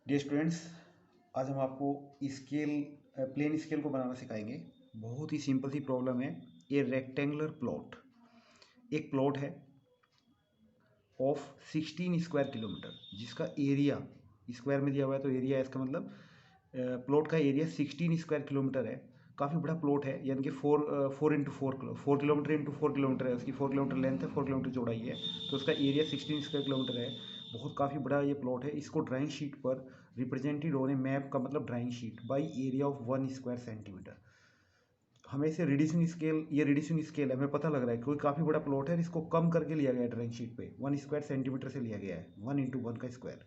Dear students, आज हम आपको स्केल प्लेन स्केल को बनाना सिखाएंगे। बहुत ही सिंपल सी प्रॉब्लम है। ए रेक्टेंगुलर प्लॉट, एक प्लॉट है ऑफ 16 स्क्वायर किलोमीटर, जिसका एरिया स्क्वायर में दिया हुआ है, तो एरिया इसका मतलब प्लॉट का एरिया 16 स्क्वायर किलोमीटर है। काफ़ी बड़ा प्लॉट है, यानी कि 4 किलोमीटर इंटू 4 किलोमीटर है। उसकी 4 किलोमीटर लेंथ है, 4 किलोमीटर चौड़ाई है, तो उसका एरिया 16 स्क्वायर किलोमीटर है। बहुत काफ़ी बड़ा ये प्लॉट है। इसको ड्राइंग शीट पर रिप्रेजेंटेड ऑन ए मैप का मतलब drawing sheet by area of 1 square centimetre. हमें इसे रिड्यूसिंग स्केल, ये रिड्यूसिंग स्केल है, हमें पता लग रहा है क्योंकि काफ़ी बड़ा प्लॉट है, इसको कम करके लिया गया है ड्राइंग शीट पे। 1 स्क्वायर सेंटीमीटर से लिया गया है, 1 × 1 का स्क्वायर।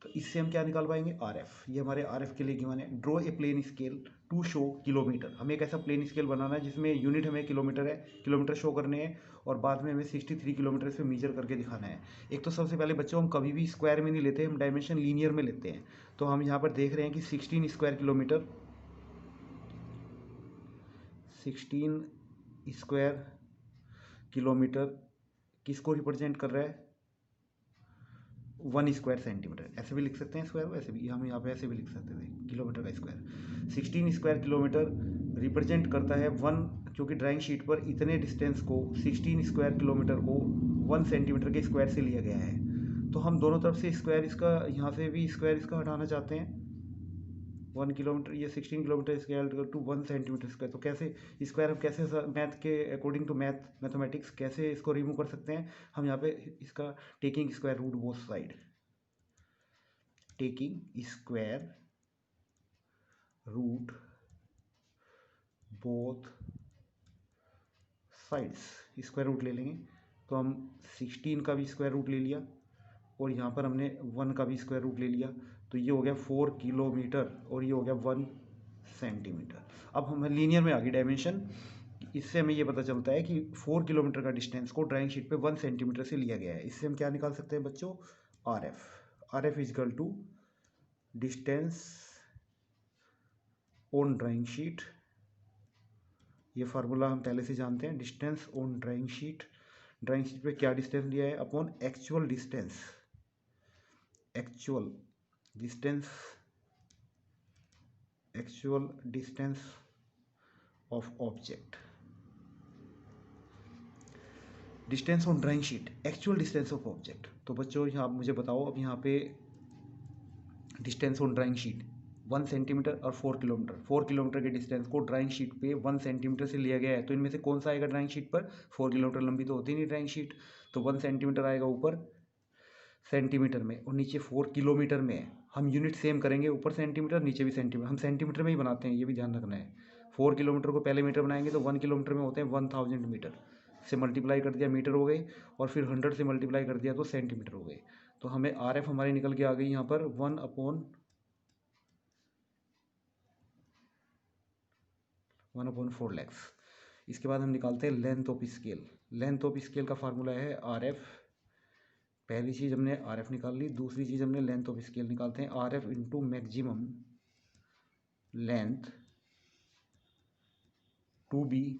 तो इससे हम क्या निकाल पाएंगे, आर एफ। ये हमारे आर एफ के लिए गिवन है। Draw a plain scale to show kilometre. हमें एक ऐसा प्लेन स्केल बनाना है जिसमें यूनिट हमें किलोमीटर है, किलोमीटर शो करने हैं, और बाद में हमें 63 किलोमीटर से मीजर करके दिखाना है। एक तो सबसे पहले बच्चों, हम कभी भी स्क्वायर में नहीं लेते, हम डायमेंशन लीनियर में लेते हैं। तो हम यहाँ पर देख रहे हैं कि 16 स्क्वायर किलोमीटर, 16 स्क्वायर किलोमीटर किसको रिप्रेजेंट कर रहा है, 1 स्क्वायर सेंटीमीटर। ऐसे भी लिख सकते हैं स्क्वायर, वैसे भी हम यहाँ पे ऐसे भी लिख सकते थे, किलोमीटर का स्क्वायर। 16 स्क्वायर किलोमीटर रिप्रेजेंट करता है 1, क्योंकि ड्राइंग शीट पर इतने डिस्टेंस को, 16 स्क्वायर किलोमीटर को 1 सेंटीमीटर के स्क्वायर से लिया गया है। तो हम दोनों तरफ से स्क्वायर इसका, यहाँ से भी स्क्वायर इसका हटाना चाहते हैं। 1 किलोमीटर, ये 16 kilometre square to 1 centimetre square. तो कैसे स्क्वायर, हम कैसे मैथ के अकॉर्डिंग टू मैथमेटिक्स कैसे इसको रिमूव कर सकते हैं। हम यहाँ पे इसका taking square root both side, taking square root both sides, square root ले लेंगे। तो हम 16 का भी स्क्वायर रूट ले लिया, और यहाँ पर हमने 1 का भी स्क्वायर रूट ले लिया। तो ये हो गया 4 किलोमीटर, और ये हो गया 1 सेंटीमीटर। अब हम लीनियर में आ गई डायमेंशन। इससे हमें ये पता चलता है कि 4 किलोमीटर का डिस्टेंस को ड्राइंग शीट पे 1 सेंटीमीटर से लिया गया है। इससे हम क्या निकाल सकते हैं बच्चों, R F. R F equal to distance on drawing sheet. ये फार्मूला हम पहले से जानते हैं, distance on drawing sheet. Drawing sheet पे क्या डिस्टेंस दिया है, upon actual distance, actual distance, actual distance of object. Distance on drawing sheet, actual distance of object. तो बच्चों यहाँ आप मुझे बताओ, अब यहाँ पे distance on drawing sheet 1 centimetre और 4 किलोमीटर, 4 किलोमीटर के डिस्टेंस को ड्राइंग शीट पे 1 सेंटीमीटर से लिया गया है। तो इनमें से कौन सा आएगा ड्राइंग शीट पर, 4 किलोमीटर लंबी तो होती नहीं ड्राइंग शीट, तो 1 सेंटीमीटर आएगा ऊपर सेंटीमीटर में, और नीचे 4 किलोमीटर में है। हम यूनिट सेम करेंगे, ऊपर सेंटीमीटर नीचे भी सेंटीमीटर, हम सेंटीमीटर में ही बनाते हैं, ये भी ध्यान रखना है। 4 किलोमीटर को पहले मीटर बनाएंगे तो 1 किलोमीटर में होते हैं 1000 मीटर, से मल्टीप्लाई कर दिया मीटर हो गए, और फिर 100 से मल्टीप्लाई कर दिया तो सेंटीमीटर हो गए। तो हमें आर एफ हमारी निकल के आ गई यहाँ पर 1/4 लैक्स। इसके बाद हम निकालते हैं length of scale. Length of scale का फार्मूला है आर एफ। पहली चीज़ हमने आर एफ निकाल ली, दूसरी चीज़ हमने लेंथ ऑफ स्केल निकालते हैं, R F into maximum length to be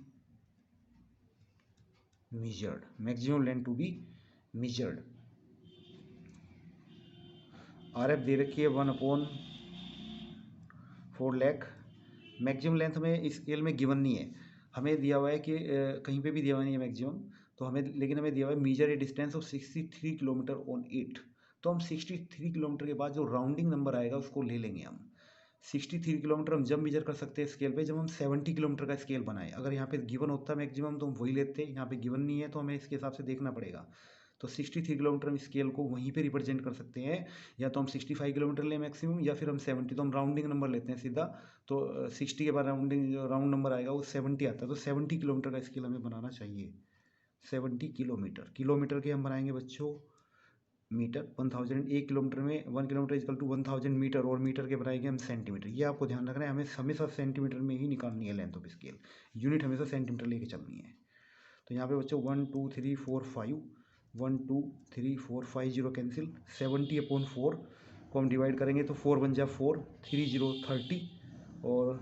measured, maximum length to be measured। R F दे रखी है 1/4 लाख। मैक्सिमम लेंथ हमें स्केल में गिवन नहीं है, हमें दिया हुआ है कि कहीं पे भी दिया हुआ नहीं है मैक्सिमम, तो हमें, लेकिन हमें दिया हुआ है measure a distance of 63 kilometre on 8। तो हम 63 किलोमीटर के बाद जो राउंडिंग नंबर आएगा उसको ले लेंगे हम। 63 किलोमीटर हम जब मेजर कर सकते हैं स्केल पे, जब हम 70 किलोमीटर का स्केल बनाए। अगर यहाँ पे गिवन होता मैक्सिमम तो हम वही लेते, यहाँ पे गिवन नहीं है तो हमें इसके हिसाब से देखना पड़ेगा। तो 63 किलोमीटर हम स्केल को वहीं पे रिप्रेजेंट कर सकते हैं, या तो हम 65 किलोमीटर लें मैक्सिमम, या फिर हम 70। तो हम राउंडिंग नंबर लेते हैं सीधा, तो 60 के बाद राउंडिंग राउंड नंबर आएगा वो 70 आता है। तो 70 किलोमीटर का स्केल हमें बनाना चाहिए। 70 किलोमीटर, किलोमीटर के हम बनाएंगे बच्चों मीटर। 1000, 1 किलोमीटर में 1 किलोमीटर इजकल टू 1000 मीटर, और मीटर के बनाएंगे हम सेंटीमीटर। ये आपको ध्यान रखना है, हमें हमेशा सेंटीमीटर में ही निकालनी है लेंथ ऑफ स्केल, यूनिट हमेशा सेंटीमीटर लेके चलनी है। तो यहाँ पे बच्चों 1 2 3 4 5, 1 2 3 4 5 0 कैंसिल। 70/4 को हम डिवाइड करेंगे तो 4 बन जाए 4, 3 0 30, और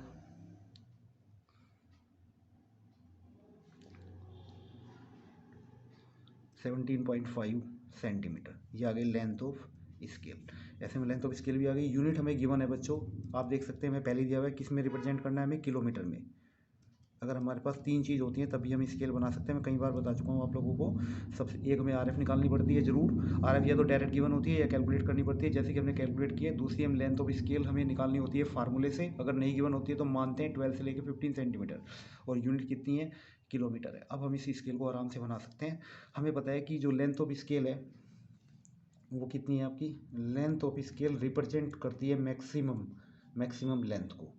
17.5 सेंटीमीटर। ये आ गई लेंथ ऑफ स्केल। ऐसे में लेंथ ऑफ स्केल भी आ गई। यूनिट हमें गिवन है बच्चों, आप देख सकते हैं हमें पहले दिया हुआ है किस में रिप्रेजेंट करना है, हमें किलोमीटर में। अगर हमारे पास 3 चीज़ होती हैं तभी हम स्केल बना सकते हैं। मैं कई बार बता चुका हूँ आप लोगों को। सबसे एक हमें आरएफ निकालनी पड़ती है ज़रूर। आरएफ या तो डायरेक्ट गिवन होती है या कैलकुलेट करनी पड़ती है, जैसे कि हमने कैलकुलेट किया। दूसरी हम लेंथ ऑफ स्केल हमें निकालनी होती है फार्मूले से। अगर नहीं गिवन होती है तो मानते हैं 12 से लेकर 15 सेंटीमीटर, और यूनिट कितनी है, किलोमीटर है। अब हम इस स्केल को आराम से बना सकते हैं। हमें पता है कि जो लेंथ ऑफ स्केल है वो कितनी है आपकी, लेंथ ऑफ स्केल रिप्रेजेंट करती है मैक्सिमम लेंथ को।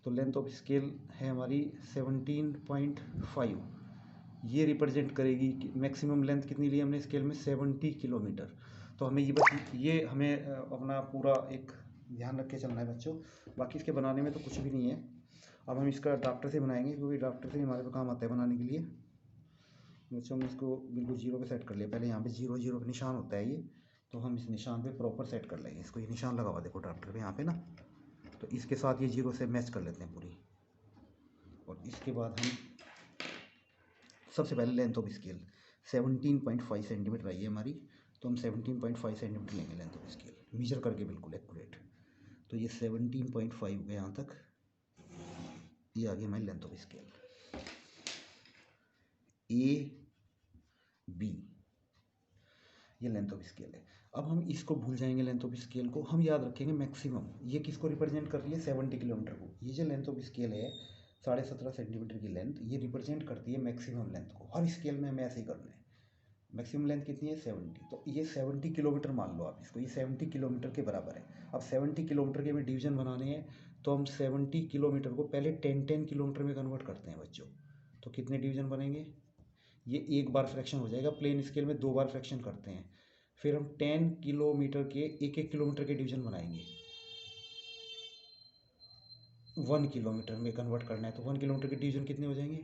तो लेंथ ऑफ स्केल है हमारी 17.5, ये रिप्रेजेंट करेगी कि मैक्सिमम लेंथ कितनी ली हमने स्केल में, 70 किलोमीटर। तो हमें ये बस ये हमें अपना पूरा एक ध्यान रख के चलना है बच्चों। बाकी इसके बनाने में तो कुछ भी नहीं है। अब हम इसका ड्राफ्टर से बनाएंगे, क्योंकि ड्राफ्टर से हमारे को काम आता है बनाने के लिए। बच्चों हमने इसको बिल्कुल जीरो पे सेट कर लिया। पहले यहाँ पे जीरो जीरो का निशान होता है ये, तो हम इस निशान पे प्रॉपर सेट कर लेंगे इसको। ये निशान लगा हुआ देखो ड्राफ्टर पे यहाँ पे ना, तो इसके साथ ये जीरो से मैच कर लेते हैं पूरी। और इसके बाद हम सबसे पहले लेंथ ऑफ स्केल 17.5 सेंटीमीटर आई है हमारी, तो हम 17.5 सेंटीमीटर लेंगे लेंथ ऑफ स्केल, मीजर करके बिल्कुल एक्यूरेट। तो ये 17.5 हो गया यहाँ तक, ये आ गई हमारी length of scale A B, ये लेंथ ऑफ स्केल है। अब हम इसको भूल जाएंगे लेंथ ऑफ स्केल को, हम याद रखेंगे मैक्सिमम। ये किसको रिप्रेजेंट कर रही है, 70 किलोमीटर को। ये जो लेंथ ऑफ स्केल है 17.5 सेंटीमीटर की लेंथ, ये रिप्रेजेंट करती है मैक्सिमम लेंथ को। हर स्केल में हमें ऐसे ही करना है। मैक्सिमम लेंथ कितनी है, 70। तो ये 70 किलोमीटर मान लो आप इसको, ये 70 किलोमीटर के बराबर है। अब 70 किलोमीटर के हमें डिवीजन बनाने हैं, तो हम 70 किलोमीटर को पहले 10 किलोमीटर में कन्वर्ट करते हैं बच्चों। तो कितने डिवीजन बनेंगे, ये एक बार फ्रैक्शन हो जाएगा। प्लेन स्केल में 2 बार फ्रैक्शन करते हैं। फिर हम 10 किलोमीटर के 1 किलोमीटर के डिवीजन बनाएंगे। 1 किलोमीटर में कन्वर्ट करना है, तो 1 किलोमीटर के डिवीजन कितने हो जाएंगे,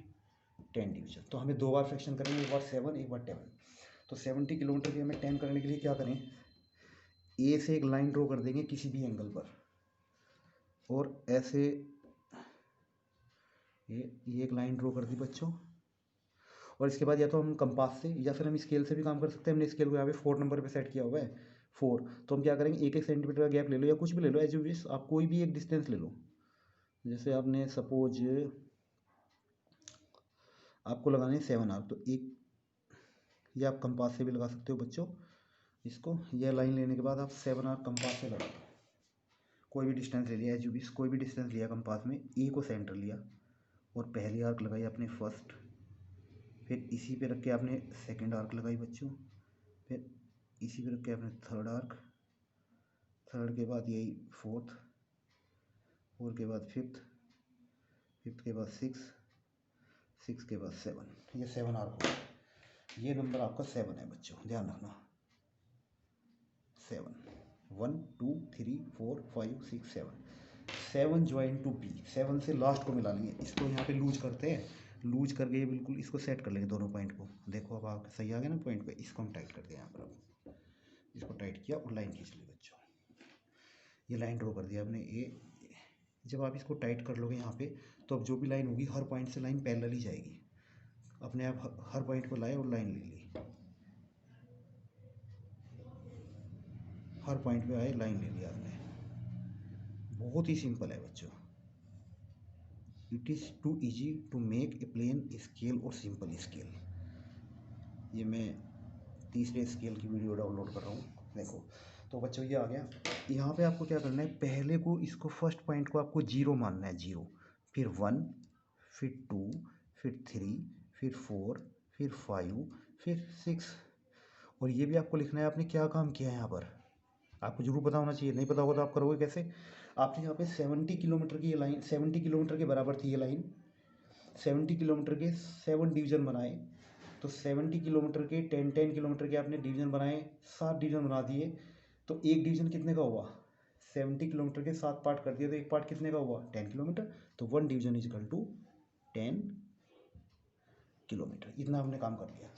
10 डिवीजन। तो हमें 2 बार फ्रैक्शन करेंगे, एक बार 7 एक बार 10। तो 70 किलोमीटर के हमें 10 करने के लिए क्या करें, ए से एक लाइन ड्रॉ कर देंगे किसी भी एंगल पर, और ऐसे ये एक लाइन ड्रॉ कर दी बच्चों। और इसके बाद या तो हम कंपास से या फिर हम स्केल से भी काम कर सकते हैं। हमने स्केल को यहाँ पे 4 नंबर पे सेट किया हुआ है 4। तो हम क्या करेंगे, 1 सेंटीमीटर का गैप ले लो या कुछ भी ले लो, एज यू विश, आप कोई भी एक डिस्टेंस ले लो। जैसे आपने सपोज आपको लगाने 7 आर्क, तो एक, या आप कंपास से भी लगा सकते हो बच्चों इसको। यह लाइन लेने के बाद आप 7 आर्क कंपास से लगा दो। कोई भी डिस्टेंस ले लिया एज यू विश, कोई भी डिस्टेंस लिया कंपास में, ए को सेंटर लिया और पहली आर्क लगाई आपने फर्स्ट, फिर इसी पे रख के आपने सेकंड आर्क लगाई बच्चों, फिर इसी पे रख के आपने थर्ड आर्क, थर्ड के बाद यही फोर्थ, फोर्थ के बाद फिफ्थ, फिफ्थ के बाद सिक्स, सिक्स के बाद 7। ये 7 आर्क हो, ये नंबर आपका 7 है बच्चों, ध्यान रखना। 7, 1 2 3 4 5 6 7, 7 ज्वाइन टू बी, 7 से लास्ट को मिला लेंगे। इसको यहाँ पे लूज करते हैं, लूज करके ये बिल्कुल इसको सेट कर लेंगे दोनों पॉइंट को। देखो अब आप सही आ गया ना पॉइंट पे, इसको हम टाइट करते हैं यहाँ पर। अब इसको टाइट किया और लाइन खींच ली बच्चों, ये लाइन ड्रॉ कर दिया आपने। ये जब आप इसको टाइट कर लोगे यहाँ पे, तो अब जो भी लाइन होगी हर पॉइंट से लाइन पैरेलल ही जाएगी। अपने आप हर पॉइंट को लाए और लाइन ले ली, हर पॉइंट पे आए लाइन ले लिया आपने। बहुत ही सिंपल है बच्चों। It is too easy to make a plain scale और सिंपल स्केल। ये मैं तीसरे स्केल की वीडियो डाउनलोड कर रहा हूँ, देखो। तो बच्चों ये आ गया। यहाँ पे आपको क्या करना है, पहले को इसको फर्स्ट पॉइंट को आपको 0 मानना है, 0, फिर 1, फिर 2, फिर 3, फिर 4, फिर 5, फिर 6। और ये भी आपको लिखना है आपने क्या काम किया है यहाँ पर, आपको जरूर पता होना चाहिए। नहीं पता होगा तो आप करोगे कैसे। आपने यहाँ पे 70 किलोमीटर की ये लाइन, 70 किलोमीटर के बराबर थी ये लाइन, 70 किलोमीटर के 7 डिवीज़न बनाए। तो 70 किलोमीटर के 10 किलोमीटर के आपने डिवीज़न बनाए, 7 डिवीज़न बना दिए। तो एक डिवीज़न कितने का हुआ, 70 किलोमीटर के 7 पार्ट कर दिए, तो एक पार्ट कितने का हुआ, 10 किलोमीटर। तो 1 division is equal to 10 kilometre. इतना हमने काम कर लिया।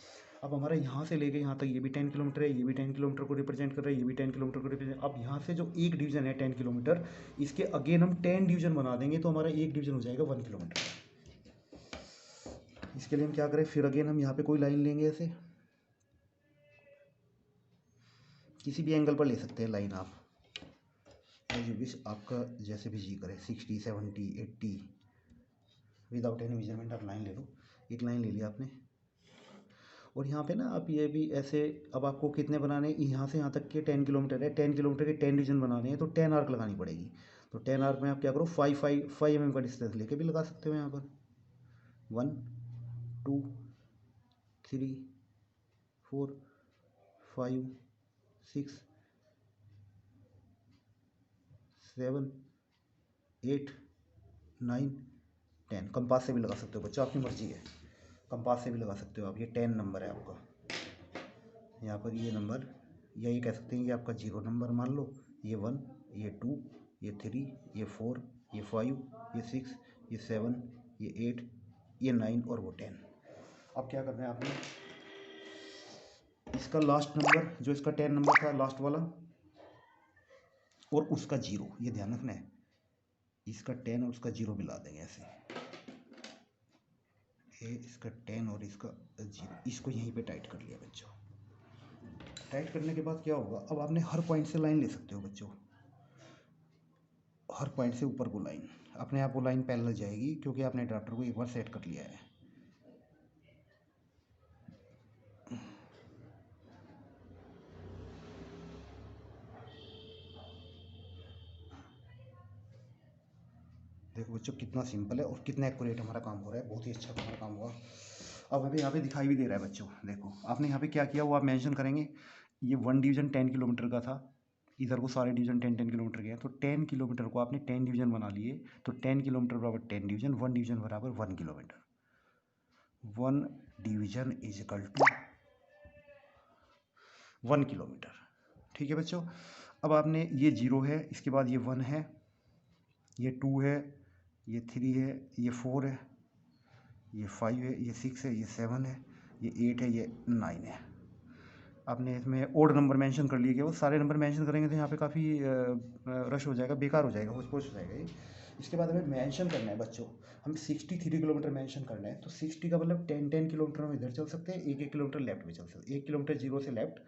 अब हमारा यहाँ से लेके यहाँ तक ये भी 10 किलोमीटर है, ये भी 10 किलोमीटर को रिप्रेजेंट कर रहा है, ये भी 10 किलोमीटर को रिप्रेजेंट। अब यहाँ से जो एक डिवीज़न है 10 किलोमीटर, इसके अगेन हम 10 डिवीज़न बना देंगे, तो हमारा एक डिवीज़न हो जाएगा 1 किलोमीटर। इसके लिए हम क्या करें, फिर अगेन हम यहाँ पे कोई लाइन लेंगे ऐसे, किसी भी एंगल पर ले सकते हैं लाइन आप, एज यू विश, आपका जैसे भी जी करे, 60, 70, 80, विदाउट एनी मेजरमेंट आप लाइन ले लो। एक लाइन ले लिया आपने, और यहाँ पे ना आप ये भी ऐसे, अब आपको कितने बनाने, यहाँ से यहाँ तक के 10 किलोमीटर है, 10 किलोमीटर के 10 डिवीजन बनाने हैं, तो 10 आर्क लगानी पड़ेगी। तो 10 आर्क में आप क्या करो, 5 mm का डिस्टेंस लेके भी लगा सकते हो यहाँ पर। 1 2 3 4 5 6 7 8 9 10। कंपास से भी लगा सकते हो बच्चों, आपकी मर्जी है, कंपास से भी लगा सकते हो आप। ये 10 नंबर है आपका यहाँ पर, ये नंबर, या ये कह सकते हैं ये आपका 0 नंबर मान लो। ये 1, ये 2, ये 3, ये 4, ये 5, ये 6, ये 7, ये 8, ये 9 और वो 10। अब क्या करना है आपने, इसका लास्ट नंबर जो इसका 10 नंबर था लास्ट वाला, और उसका 0, ये ध्यान रखना है, इसका 10 और उसका 0 मिला देंगे ऐसे, ये इसका 10 और इसका 0, इसको यहीं पे टाइट कर लिया बच्चों। टाइट करने के बाद क्या होगा, अब आपने हर पॉइंट से लाइन ले सकते हो बच्चों, हर पॉइंट से ऊपर को लाइन, अपने आप वो लाइन पैरेलल जाएगी, क्योंकि आपने अडाप्टर को एक बार सेट कर लिया है। देखो बच्चों कितना सिंपल है और कितना एक्यूरेट हमारा काम हो रहा है, बहुत ही अच्छा हमारा काम हुआ। अब हमें यहाँ पे दिखाई भी दे रहा है बच्चों, देखो आपने यहाँ पे क्या किया वो आप मेंशन करेंगे। ये 1 डिवीज़न 10 किलोमीटर का था, इधर को सारे डिवीज़न 10 किलोमीटर के हैं, तो 10 किलोमीटर को आपने 10 डिवीज़न बना लिए। तो 10 किलोमीटर बराबर 10 डिवीज़न, 1 डिवीज़न बराबर 1 kilometre, 1 division is equal to 1 kilometre. ठीक है बच्चों, अब आपने ये 0 है, इसके बाद ये 1 है, ये 2 है, ये 3 है, ये 4 है, ये 5 है, ये 6 है, ये 7 है, ये 8 है, ये 9 है। आपने इसमें ओड नंबर मेंशन कर लिए, कि वो सारे नंबर मेंशन करेंगे तो यहाँ पे काफ़ी रश हो जाएगा, बेकार हो जाएगा, होच पोच हो जाएगा ये। इसके बाद हमें मेंशन करना है बच्चों, हमें 63 किलोमीटर मेंशन करना है। तो 60 का मतलब 10 किलोमीटर हम इधर चल सकते हैं, 1 किलोमीटर लेफ्ट भी चल सकते हैं, 1 किलोमीटर 0 से लेफ्ट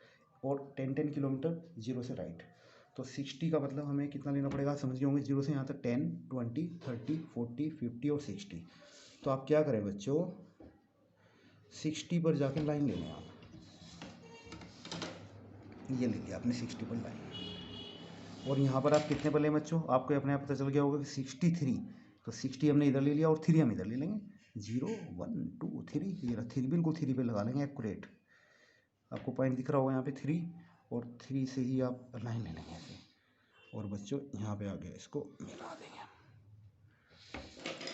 और 10 किलोमीटर 0 से राइट। तो 60 का मतलब हमें कितना लेना पड़ेगा, समझ गए होंगे, 0 से यहाँ तक 10, 20, 30, 40, 50 और 60। तो आप क्या करें बच्चों, 60 पर जाके लाइन ले लें आप, ये ले लिया आपने 60 पर लाइन। और यहाँ पर आप कितने पर लें बच्चों, आपको अपने आप पता चल गया होगा कि 63। तो 60 हमने इधर ले लिया और 3 हम इधर ले लेंगे, 0 1 2 3, ये रहा 3, बिल्कुल 3 पे लगा लेंगे एक्यूरेट। आपको पॉइंट दिख रहा होगा यहाँ पे 3, और 3 से ही आप लाइन ले लेंगे ऐसे। और बच्चों यहाँ पे आगे इसको मिला देंगे,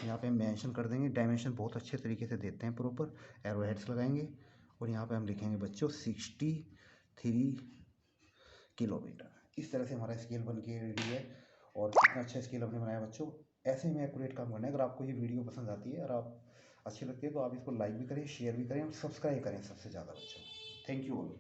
यहाँ पे हम मेंशन कर देंगे, डायमेंशन बहुत अच्छे तरीके से देते हैं, प्रॉपर एरो हेड्स लगाएंगे, और यहाँ पे हम लिखेंगे बच्चों 63 किलोमीटर। इस तरह से हमारा स्केल बन के रेडी है, और कितना अच्छा स्केल हमने बनाया बच्चों। ऐसे ही में एक्यूरेट काम करना है। अगर आपको ये वीडियो पसंद आती है और आप अच्छी लगती है तो आप इसको लाइक भी करें, शेयर भी करें और सब्सक्राइब करें सबसे ज़्यादा बच्चों। Thank you all.